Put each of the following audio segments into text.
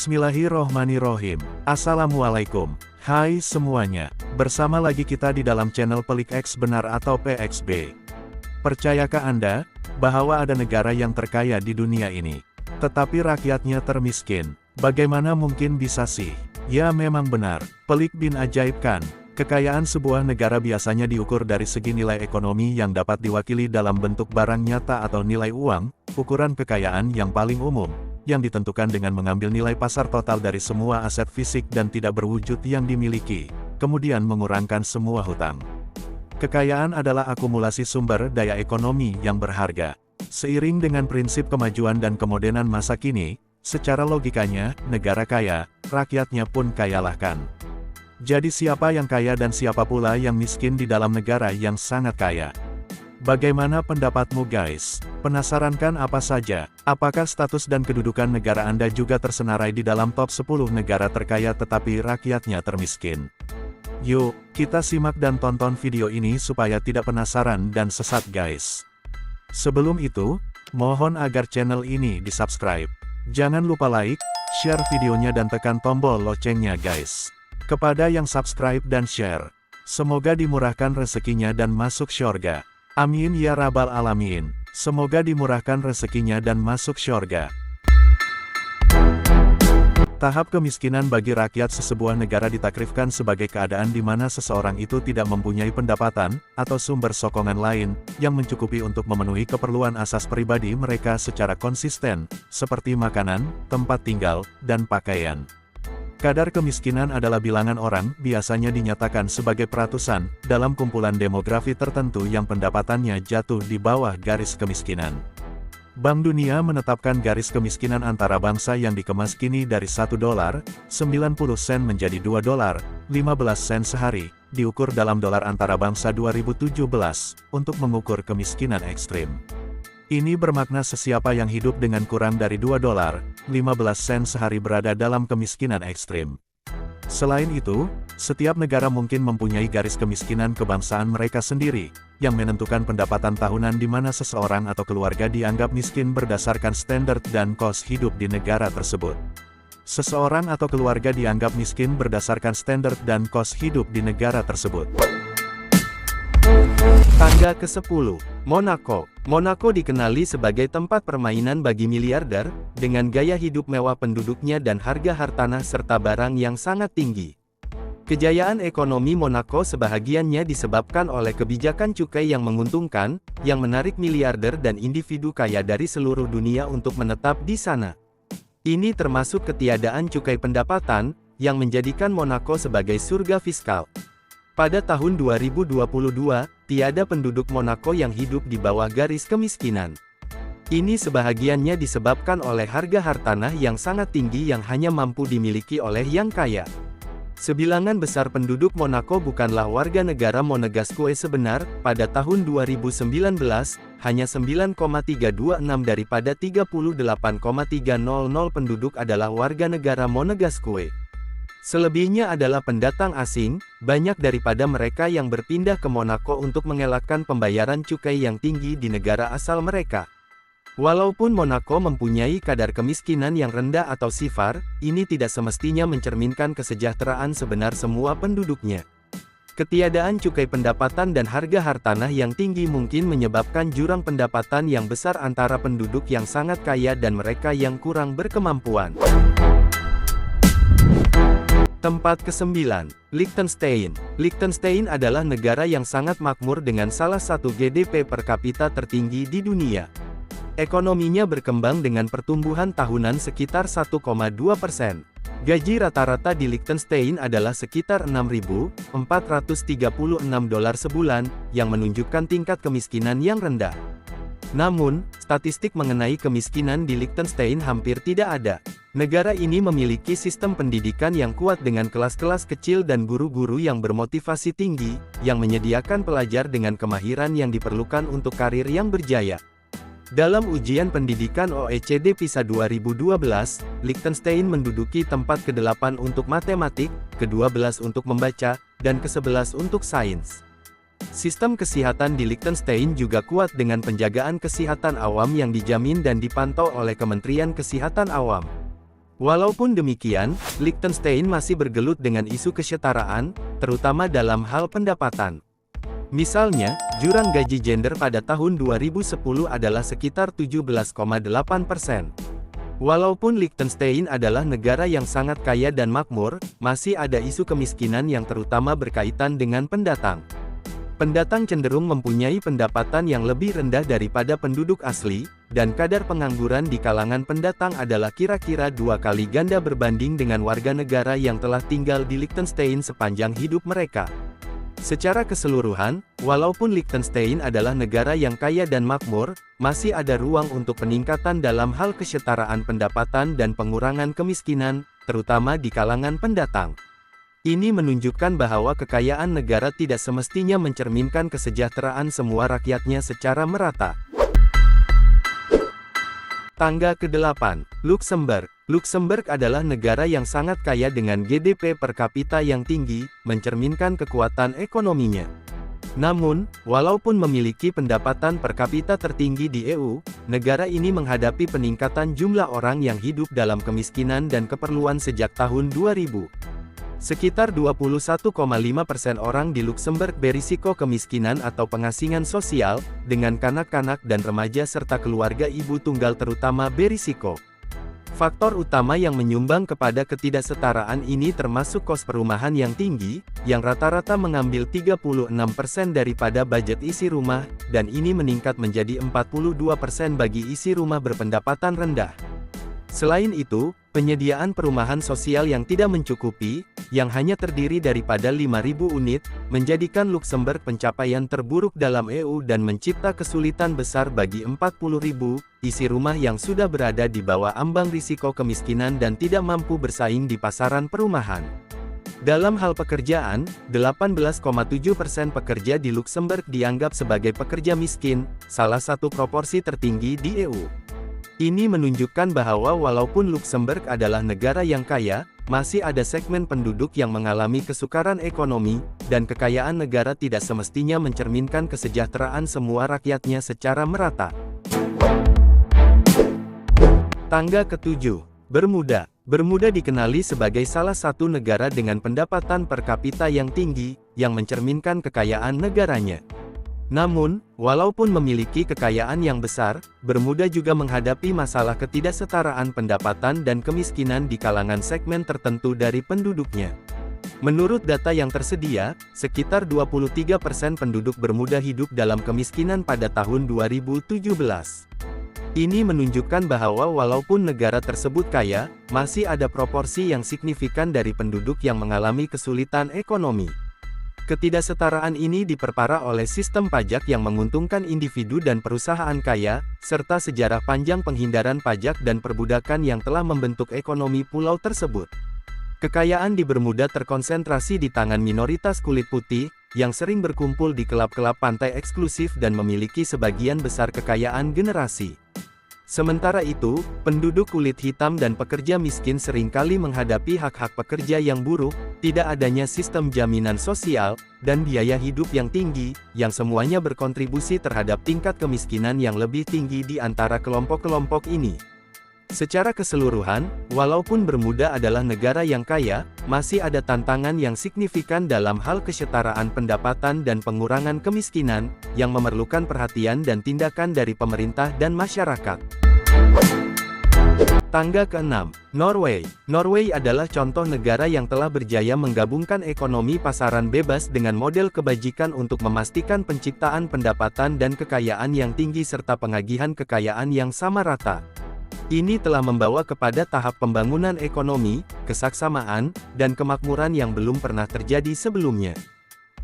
Bismillahirrohmanirrohim. Assalamualaikum. Hai semuanya. Bersama lagi kita di dalam channel Pelik X Benar atau PXB. Percayakah Anda, bahwa ada negara yang terkaya di dunia ini, tetapi rakyatnya termiskin? Bagaimana mungkin bisa sih? Ya memang benar, pelik bin ajaib kan? Kekayaan sebuah negara biasanya diukur dari segi nilai ekonomi yang dapat diwakili dalam bentuk barang nyata atau nilai uang, ukuran kekayaan yang paling umum, yang ditentukan dengan mengambil nilai pasar total dari semua aset fisik dan tidak berwujud yang dimiliki, kemudian mengurangkan semua hutang. Kekayaan adalah akumulasi sumber daya ekonomi yang berharga. Seiring dengan prinsip kemajuan dan kemodernan masa kini, secara logikanya, negara kaya, rakyatnya pun kayalah kan. Jadi siapa yang kaya dan siapa pula yang miskin di dalam negara yang sangat kaya? Bagaimana pendapatmu guys? Penasaran kan apa saja? Apakah status dan kedudukan negara Anda juga tersenarai di dalam top 10 negara terkaya tetapi rakyatnya termiskin? Yuk, kita simak dan tonton video ini supaya tidak penasaran dan sesat guys. Sebelum itu, mohon agar channel ini di-subscribe. Jangan lupa like, share videonya dan tekan tombol loncengnya guys. Kepada yang subscribe dan share, semoga dimurahkan rezekinya dan masuk syurga. Amin ya rabbal alamin. Semoga dimurahkan rezekinya dan masuk syurga. Tahap kemiskinan bagi rakyat sesebuah negara ditakrifkan sebagai keadaan di mana seseorang itu tidak mempunyai pendapatan, atau sumber sokongan lain, yang mencukupi untuk memenuhi keperluan asas pribadi mereka secara konsisten, seperti makanan, tempat tinggal, dan pakaian. Kadar kemiskinan adalah bilangan orang, biasanya dinyatakan sebagai peratusan, dalam kumpulan demografi tertentu yang pendapatannya jatuh di bawah garis kemiskinan. Bank Dunia menetapkan garis kemiskinan antara bangsa yang dikemas kini dari $1.90 menjadi $2.15 sehari, diukur dalam dolar antara bangsa 2017, untuk mengukur kemiskinan ekstrim. Ini bermakna sesiapa yang hidup dengan kurang dari $2.15 sehari berada dalam kemiskinan ekstrim. Selain itu, setiap negara mungkin mempunyai garis kemiskinan kebangsaan mereka sendiri, yang menentukan pendapatan tahunan di mana seseorang atau keluarga dianggap miskin berdasarkan standar dan kos hidup di negara tersebut. Seseorang atau keluarga dianggap miskin berdasarkan standar dan kos hidup di negara tersebut. Tangga ke-10, Monaco. Monaco dikenali sebagai tempat permainan bagi miliarder, dengan gaya hidup mewah penduduknya dan harga hartanah serta barang yang sangat tinggi. Kejayaan ekonomi Monaco sebahagiannya disebabkan oleh kebijakan cukai yang menguntungkan, yang menarik miliarder dan individu kaya dari seluruh dunia untuk menetap di sana. Ini termasuk ketiadaan cukai pendapatan, yang menjadikan Monaco sebagai surga fiskal. Pada tahun 2022, tiada penduduk Monaco yang hidup di bawah garis kemiskinan. Ini sebahagiannya disebabkan oleh harga hartanah yang sangat tinggi yang hanya mampu dimiliki oleh yang kaya. Sebilangan besar penduduk Monaco bukanlah warga negara Monegasque sebenar. Pada tahun 2019, hanya 9,326 daripada 38,300 penduduk adalah warga negara Monegasque. Selebihnya adalah pendatang asing, banyak daripada mereka yang berpindah ke Monaco untuk mengelakkan pembayaran cukai yang tinggi di negara asal mereka. Walaupun Monaco mempunyai kadar kemiskinan yang rendah atau sifar, ini tidak semestinya mencerminkan kesejahteraan sebenar semua penduduknya. Ketiadaan cukai pendapatan dan harga hartanah yang tinggi mungkin menyebabkan jurang pendapatan yang besar antara penduduk yang sangat kaya dan mereka yang kurang berkemampuan. Tempat ke-9, Liechtenstein. Liechtenstein adalah negara yang sangat makmur dengan salah satu GDP per kapita tertinggi di dunia. Ekonominya berkembang dengan pertumbuhan tahunan sekitar 1,2%. Gaji rata-rata di Liechtenstein adalah sekitar $6.436 sebulan, yang menunjukkan tingkat kemiskinan yang rendah. Namun, statistik mengenai kemiskinan di Liechtenstein hampir tidak ada. Negara ini memiliki sistem pendidikan yang kuat dengan kelas-kelas kecil dan guru-guru yang bermotivasi tinggi, yang menyediakan pelajar dengan kemahiran yang diperlukan untuk karir yang berjaya. Dalam ujian pendidikan OECD PISA 2012, Liechtenstein menduduki tempat ke-8 untuk matematik, ke-12 untuk membaca, dan ke-11 untuk sains. Sistem kesehatan di Liechtenstein juga kuat dengan penjagaan kesehatan awam yang dijamin dan dipantau oleh Kementerian Kesehatan Awam. Walaupun demikian, Liechtenstein masih bergelut dengan isu kesetaraan, terutama dalam hal pendapatan. Misalnya, jurang gaji gender pada tahun 2010 adalah sekitar 17,8%. Walaupun Liechtenstein adalah negara yang sangat kaya dan makmur, masih ada isu kemiskinan yang terutama berkaitan dengan pendatang. Pendatang cenderung mempunyai pendapatan yang lebih rendah daripada penduduk asli, dan kadar pengangguran di kalangan pendatang adalah kira-kira 2 kali ganda berbanding dengan warga negara yang telah tinggal di Liechtenstein sepanjang hidup mereka. Secara keseluruhan, walaupun Liechtenstein adalah negara yang kaya dan makmur, masih ada ruang untuk peningkatan dalam hal kesetaraan pendapatan dan pengurangan kemiskinan, terutama di kalangan pendatang. Ini menunjukkan bahwa kekayaan negara tidak semestinya mencerminkan kesejahteraan semua rakyatnya secara merata. Tangga ke-8, Luxembourg. Luxembourg adalah negara yang sangat kaya dengan GDP per kapita yang tinggi, mencerminkan kekuatan ekonominya. Namun, walaupun memiliki pendapatan per kapita tertinggi di EU, negara ini menghadapi peningkatan jumlah orang yang hidup dalam kemiskinan dan keperluan sejak tahun 2000. Sekitar 21,5% orang di Luxembourg berisiko kemiskinan atau pengasingan sosial, dengan kanak-kanak dan remaja serta keluarga ibu tunggal terutama berisiko. Faktor utama yang menyumbang kepada ketidaksetaraan ini termasuk kos perumahan yang tinggi, yang rata-rata mengambil 36% daripada budget isi rumah, dan ini meningkat menjadi 42% bagi isi rumah berpendapatan rendah. Selain itu, penyediaan perumahan sosial yang tidak mencukupi, yang hanya terdiri daripada 5.000 unit, menjadikan Luxembourg pencapaian terburuk dalam EU dan mencipta kesulitan besar bagi 40.000 isi rumah yang sudah berada di bawah ambang risiko kemiskinan dan tidak mampu bersaing di pasaran perumahan. Dalam hal pekerjaan, 18,7% pekerja di Luxembourg dianggap sebagai pekerja miskin, salah satu proporsi tertinggi di EU. Ini menunjukkan bahwa walaupun Luxembourg adalah negara yang kaya, masih ada segmen penduduk yang mengalami kesukaran ekonomi, dan kekayaan negara tidak semestinya mencerminkan kesejahteraan semua rakyatnya secara merata. Tangga ke-7, Bermuda. Bermuda dikenali sebagai salah satu negara dengan pendapatan per kapita yang tinggi, yang mencerminkan kekayaan negaranya. Namun, walaupun memiliki kekayaan yang besar, Bermuda juga menghadapi masalah ketidaksetaraan pendapatan dan kemiskinan di kalangan segmen tertentu dari penduduknya. Menurut data yang tersedia, sekitar 23% penduduk Bermuda hidup dalam kemiskinan pada tahun 2017. Ini menunjukkan bahwa walaupun negara tersebut kaya, masih ada proporsi yang signifikan dari penduduk yang mengalami kesulitan ekonomi. Ketidaksetaraan ini diperparah oleh sistem pajak yang menguntungkan individu dan perusahaan kaya, serta sejarah panjang penghindaran pajak dan perbudakan yang telah membentuk ekonomi pulau tersebut. Kekayaan di Bermuda terkonsentrasi di tangan minoritas kulit putih, yang sering berkumpul di kelab-kelab pantai eksklusif dan memiliki sebagian besar kekayaan generasi. Sementara itu, penduduk kulit hitam dan pekerja miskin seringkali menghadapi hak-hak pekerja yang buruk, tidak adanya sistem jaminan sosial, dan biaya hidup yang tinggi, yang semuanya berkontribusi terhadap tingkat kemiskinan yang lebih tinggi di antara kelompok-kelompok ini. Secara keseluruhan, walaupun Bermuda adalah negara yang kaya, masih ada tantangan yang signifikan dalam hal kesetaraan pendapatan dan pengurangan kemiskinan, yang memerlukan perhatian dan tindakan dari pemerintah dan masyarakat. Tangga ke-6, Norway. Norway adalah contoh negara yang telah berjaya menggabungkan ekonomi pasaran bebas dengan model kebajikan untuk memastikan penciptaan pendapatan dan kekayaan yang tinggi serta pengagihan kekayaan yang sama rata. Ini telah membawa kepada tahap pembangunan ekonomi, kesaksamaan, dan kemakmuran yang belum pernah terjadi sebelumnya.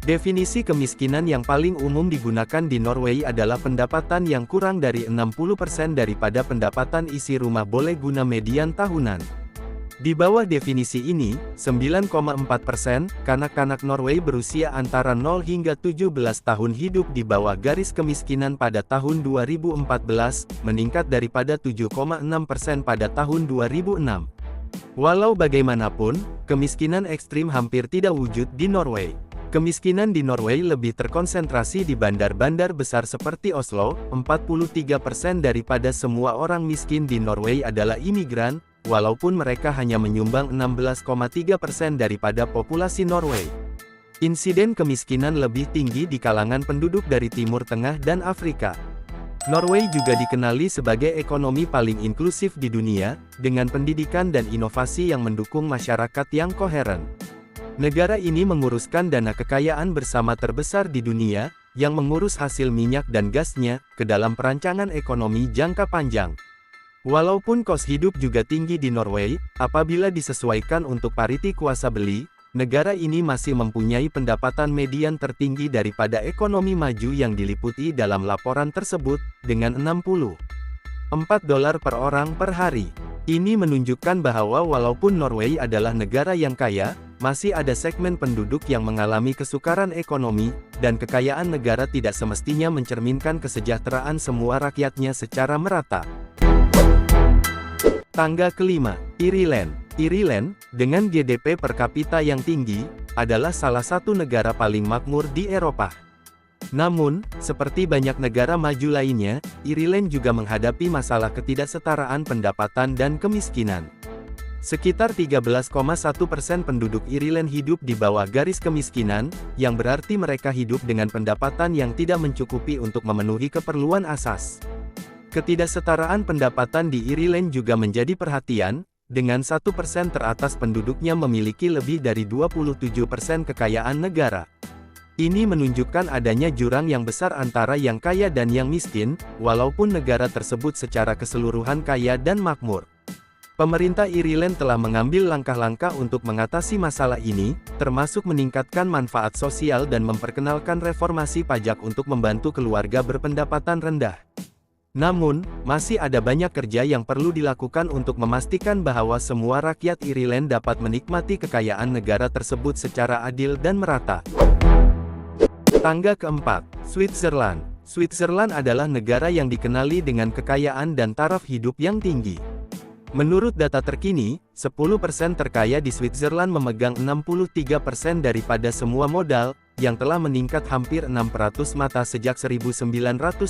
Definisi kemiskinan yang paling umum digunakan di Norway adalah pendapatan yang kurang dari 60% daripada pendapatan isi rumah boleh guna median tahunan. Di bawah definisi ini, 9,4% kanak-kanak Norway berusia antara 0 hingga 17 tahun hidup di bawah garis kemiskinan pada tahun 2014, meningkat daripada 7,6% pada tahun 2006. Walau bagaimanapun, kemiskinan ekstrim hampir tidak wujud di Norway. Kemiskinan di Norway lebih terkonsentrasi di bandar-bandar besar seperti Oslo, 43% daripada semua orang miskin di Norway adalah imigran, walaupun mereka hanya menyumbang 16,3% daripada populasi Norway. Insiden kemiskinan lebih tinggi di kalangan penduduk dari Timur Tengah dan Afrika. Norway juga dikenali sebagai ekonomi paling inklusif di dunia, dengan pendidikan dan inovasi yang mendukung masyarakat yang koheren. Negara ini menguruskan dana kekayaan bersama terbesar di dunia, yang mengurus hasil minyak dan gasnya, ke dalam perancangan ekonomi jangka panjang. Walaupun kos hidup juga tinggi di Norway, apabila disesuaikan untuk pariti kuasa beli, negara ini masih mempunyai pendapatan median tertinggi daripada ekonomi maju yang diliputi dalam laporan tersebut, dengan $64 per orang per hari. Ini menunjukkan bahwa walaupun Norway adalah negara yang kaya, masih ada segmen penduduk yang mengalami kesukaran ekonomi, dan kekayaan negara tidak semestinya mencerminkan kesejahteraan semua rakyatnya secara merata. Tangga kelima, Ireland. Ireland, dengan GDP per kapita yang tinggi, adalah salah satu negara paling makmur di Eropa. Namun, seperti banyak negara maju lainnya, Ireland juga menghadapi masalah ketidaksetaraan pendapatan dan kemiskinan. Sekitar 13,1% penduduk Ireland hidup di bawah garis kemiskinan, yang berarti mereka hidup dengan pendapatan yang tidak mencukupi untuk memenuhi keperluan asas. Ketidaksetaraan pendapatan di Ireland juga menjadi perhatian, dengan 1% teratas penduduknya memiliki lebih dari 27% kekayaan negara. Ini menunjukkan adanya jurang yang besar antara yang kaya dan yang miskin, walaupun negara tersebut secara keseluruhan kaya dan makmur. Pemerintah Ireland telah mengambil langkah-langkah untuk mengatasi masalah ini, termasuk meningkatkan manfaat sosial dan memperkenalkan reformasi pajak untuk membantu keluarga berpendapatan rendah. Namun, masih ada banyak kerja yang perlu dilakukan untuk memastikan bahwa semua rakyat Ireland dapat menikmati kekayaan negara tersebut secara adil dan merata. Tangga keempat, Switzerland. Switzerland adalah negara yang dikenali dengan kekayaan dan taraf hidup yang tinggi. Menurut data terkini, 10% terkaya di Switzerland memegang 63% daripada semua modal, yang telah meningkat hampir 600 mata sejak 1995.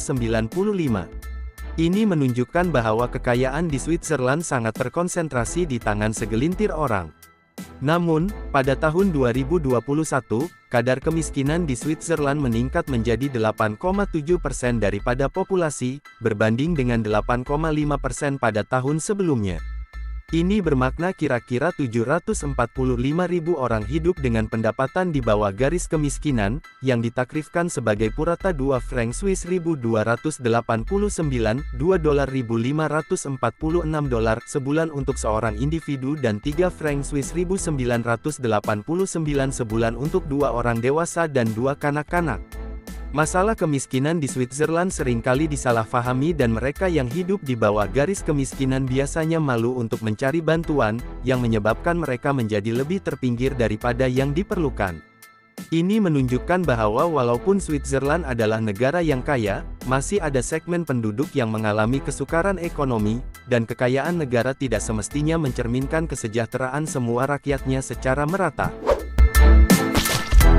Ini menunjukkan bahwa kekayaan di Switzerland sangat terkonsentrasi di tangan segelintir orang. Namun, pada tahun 2021, kadar kemiskinan di Switzerland meningkat menjadi 8,7% daripada populasi, berbanding dengan 8,5% pada tahun sebelumnya. Ini bermakna kira-kira 745.000 orang hidup dengan pendapatan di bawah garis kemiskinan, yang ditakrifkan sebagai purata 2 franc Swiss 1.289, $2.546 sebulan untuk seorang individu dan 3 franc Swiss 1.989 sebulan untuk 2 orang dewasa dan 2 kanak-kanak. Masalah kemiskinan di Switzerland seringkali disalahfahami dan mereka yang hidup di bawah garis kemiskinan biasanya malu untuk mencari bantuan, yang menyebabkan mereka menjadi lebih terpinggir daripada yang diperlukan. Ini menunjukkan bahwa walaupun Switzerland adalah negara yang kaya, masih ada segmen penduduk yang mengalami kesukaran ekonomi, dan kekayaan negara tidak semestinya mencerminkan kesejahteraan semua rakyatnya secara merata.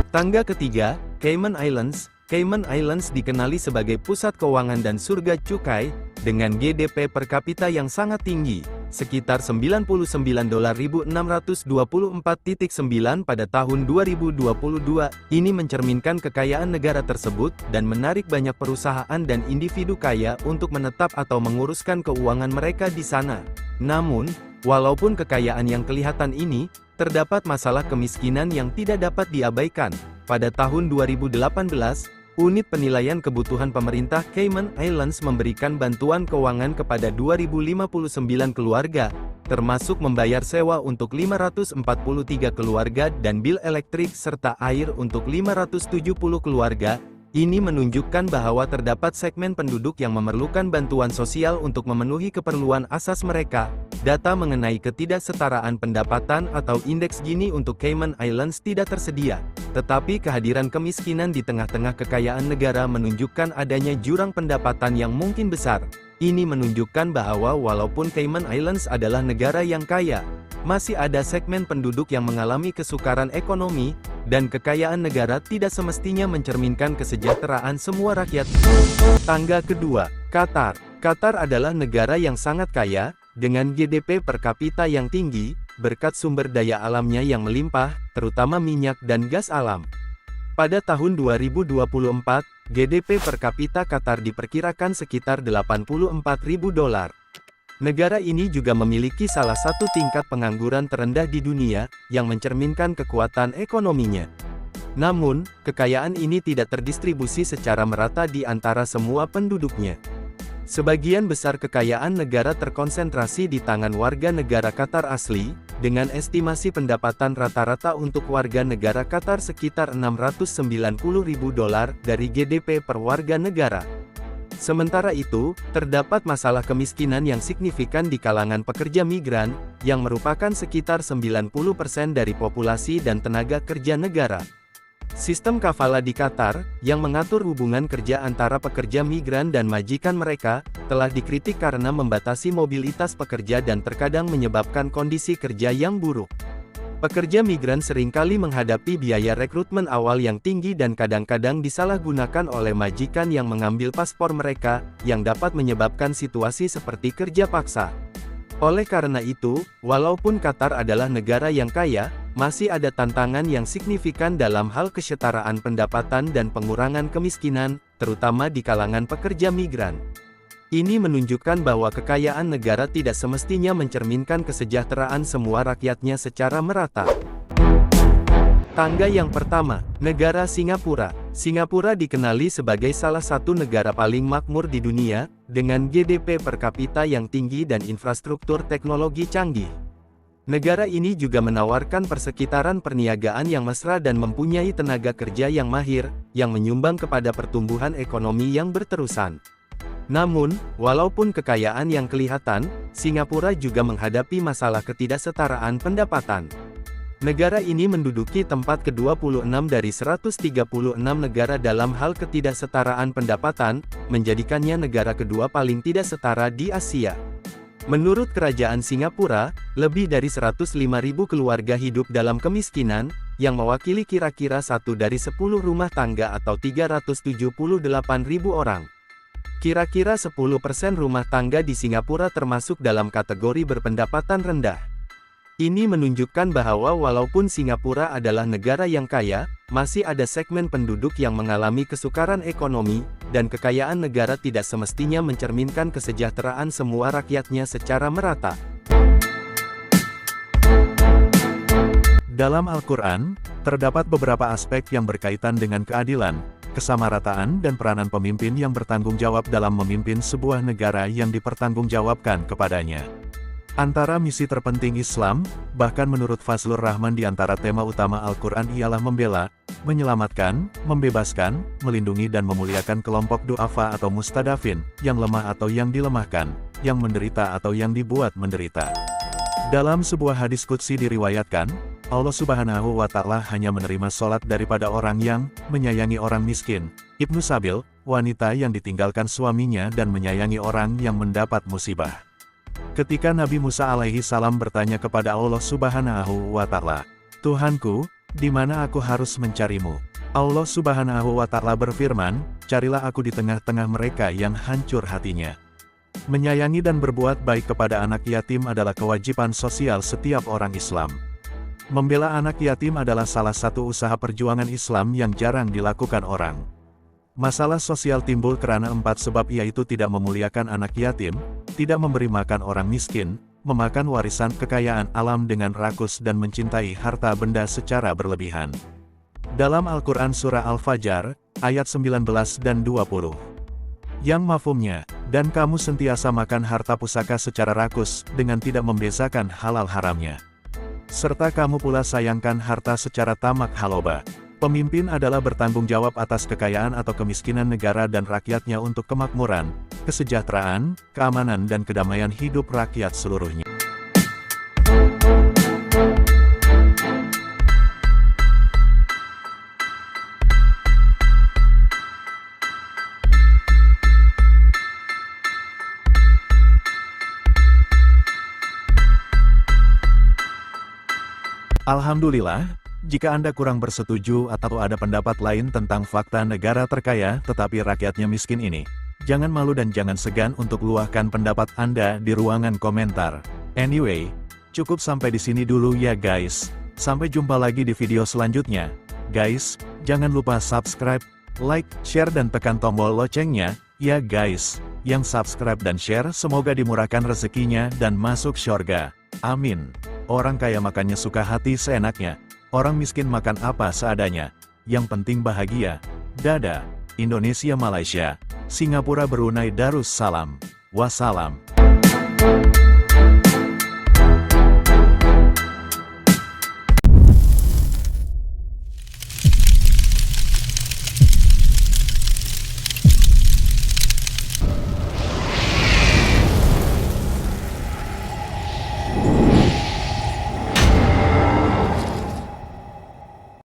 Tangga ketiga, Cayman Islands. Cayman Islands dikenali sebagai pusat keuangan dan surga cukai, dengan GDP per kapita yang sangat tinggi, sekitar $99.624.9 pada tahun 2022. Ini mencerminkan kekayaan negara tersebut, dan menarik banyak perusahaan dan individu kaya untuk menetap atau menguruskan keuangan mereka di sana. Namun, walaupun kekayaan yang kelihatan ini, terdapat masalah kemiskinan yang tidak dapat diabaikan. Pada tahun 2018, Unit Penilaian Kebutuhan Pemerintah Cayman Islands memberikan bantuan keuangan kepada 2.059 keluarga, termasuk membayar sewa untuk 543 keluarga dan bil elektrik serta air untuk 570 keluarga. Ini menunjukkan bahwa terdapat segmen penduduk yang memerlukan bantuan sosial untuk memenuhi keperluan asas mereka. Data mengenai ketidaksetaraan pendapatan atau indeks Gini untuk Cayman Islands tidak tersedia, tetapi kehadiran kemiskinan di tengah-tengah kekayaan negara menunjukkan adanya jurang pendapatan yang mungkin besar. Ini menunjukkan bahwa walaupun Cayman Islands adalah negara yang kaya, masih ada segmen penduduk yang mengalami kesukaran ekonomi, dan kekayaan negara tidak semestinya mencerminkan kesejahteraan semua rakyat. Tangga kedua, Qatar. Qatar adalah negara yang sangat kaya, dengan GDP per kapita yang tinggi, berkat sumber daya alamnya yang melimpah, terutama minyak dan gas alam. Pada tahun 2024, GDP per kapita Qatar diperkirakan sekitar $84.000. Negara ini juga memiliki salah satu tingkat pengangguran terendah di dunia, yang mencerminkan kekuatan ekonominya. Namun, kekayaan ini tidak terdistribusi secara merata di antara semua penduduknya. Sebagian besar kekayaan negara terkonsentrasi di tangan warga negara Qatar asli, dengan estimasi pendapatan rata-rata untuk warga negara Qatar sekitar $690.000 dari GDP per warga negara. Sementara itu, terdapat masalah kemiskinan yang signifikan di kalangan pekerja migran, yang merupakan sekitar 90% dari populasi dan tenaga kerja negara. Sistem kafala di Qatar, yang mengatur hubungan kerja antara pekerja migran dan majikan mereka, telah dikritik karena membatasi mobilitas pekerja dan terkadang menyebabkan kondisi kerja yang buruk. Pekerja migran seringkali menghadapi biaya rekrutmen awal yang tinggi dan kadang-kadang disalahgunakan oleh majikan yang mengambil paspor mereka, yang dapat menyebabkan situasi seperti kerja paksa. Oleh karena itu, walaupun Qatar adalah negara yang kaya, masih ada tantangan yang signifikan dalam hal kesetaraan pendapatan dan pengurangan kemiskinan, terutama di kalangan pekerja migran. Ini menunjukkan bahwa kekayaan negara tidak semestinya mencerminkan kesejahteraan semua rakyatnya secara merata. Tangga yang pertama, negara Singapura. Singapura dikenali sebagai salah satu negara paling makmur di dunia, dengan GDP per kapita yang tinggi dan infrastruktur teknologi canggih. Negara ini juga menawarkan persekitaran perniagaan yang mesra dan mempunyai tenaga kerja yang mahir, yang menyumbang kepada pertumbuhan ekonomi yang berterusan. Namun, walaupun kekayaan yang kelihatan, Singapura juga menghadapi masalah ketidaksetaraan pendapatan. Negara ini menduduki tempat ke-26 dari 136 negara dalam hal ketidaksetaraan pendapatan, menjadikannya negara kedua paling tidak setara di Asia. Menurut Kerajaan Singapura, lebih dari 105.000 keluarga hidup dalam kemiskinan, yang mewakili kira-kira 1 dari 10 rumah tangga atau 378.000 orang. Kira-kira 10% rumah tangga di Singapura termasuk dalam kategori berpendapatan rendah. Ini menunjukkan bahwa walaupun Singapura adalah negara yang kaya, masih ada segmen penduduk yang mengalami kesukaran ekonomi, dan kekayaan negara tidak semestinya mencerminkan kesejahteraan semua rakyatnya secara merata. Dalam Al-Quran, terdapat beberapa aspek yang berkaitan dengan keadilan, kesamarataan dan peranan pemimpin yang bertanggung jawab dalam memimpin sebuah negara yang dipertanggungjawabkan kepadanya. Antara misi terpenting Islam, bahkan menurut Fazlur Rahman di antara tema utama Al-Quran ialah membela, menyelamatkan, membebaskan, melindungi dan memuliakan kelompok du'afa atau mustadafin, yang lemah atau yang dilemahkan, yang menderita atau yang dibuat menderita. Dalam sebuah hadis qudsi diriwayatkan, Allah Subhanahu wa Ta'ala hanya menerima sholat daripada orang yang menyayangi orang miskin, Ibnu Sabil, wanita yang ditinggalkan suaminya dan menyayangi orang yang mendapat musibah. Ketika Nabi Musa alaihi salam bertanya kepada Allah Subhanahu wa Ta'ala, "Tuhanku, di mana aku harus mencarimu?" Allah Subhanahu wa Ta'ala berfirman, "Carilah aku di tengah-tengah mereka yang hancur hatinya." Menyayangi dan berbuat baik kepada anak yatim adalah kewajiban sosial setiap orang Islam. Membela anak yatim adalah salah satu usaha perjuangan Islam yang jarang dilakukan orang. Masalah sosial timbul karena 4 sebab, yaitu tidak memuliakan anak yatim, tidak memberi makan orang miskin, memakan warisan kekayaan alam dengan rakus dan mencintai harta benda secara berlebihan. Dalam Al-Quran Surah Al-Fajr, ayat 19 dan 20. Yang mafhumnya, dan kamu sentiasa makan harta pusaka secara rakus, dengan tidak membedakan halal haramnya. Serta kamu pula sayangkan harta secara tamak haloba. Pemimpin adalah bertanggung jawab atas kekayaan atau kemiskinan negara dan rakyatnya untuk kemakmuran, kesejahteraan, keamanan dan kedamaian hidup rakyat seluruhnya. Alhamdulillah, jika Anda kurang bersetuju atau ada pendapat lain tentang fakta negara terkaya tetapi rakyatnya miskin ini, Jangan malu dan jangan segan untuk luahkan pendapat Anda di ruangan komentar. Anyway, cukup sampai di sini dulu ya guys. Sampai jumpa lagi di video selanjutnya. Guys, jangan lupa subscribe, like, share dan tekan tombol loncengnya, ya guys. Yang subscribe dan share semoga dimurahkan rezekinya dan masuk syurga. Amin. Orang kaya makannya suka hati seenaknya. Orang miskin makan apa seadanya. Yang penting bahagia. Dadah. Indonesia, Malaysia, Singapura, Brunei Darussalam. Wassalam.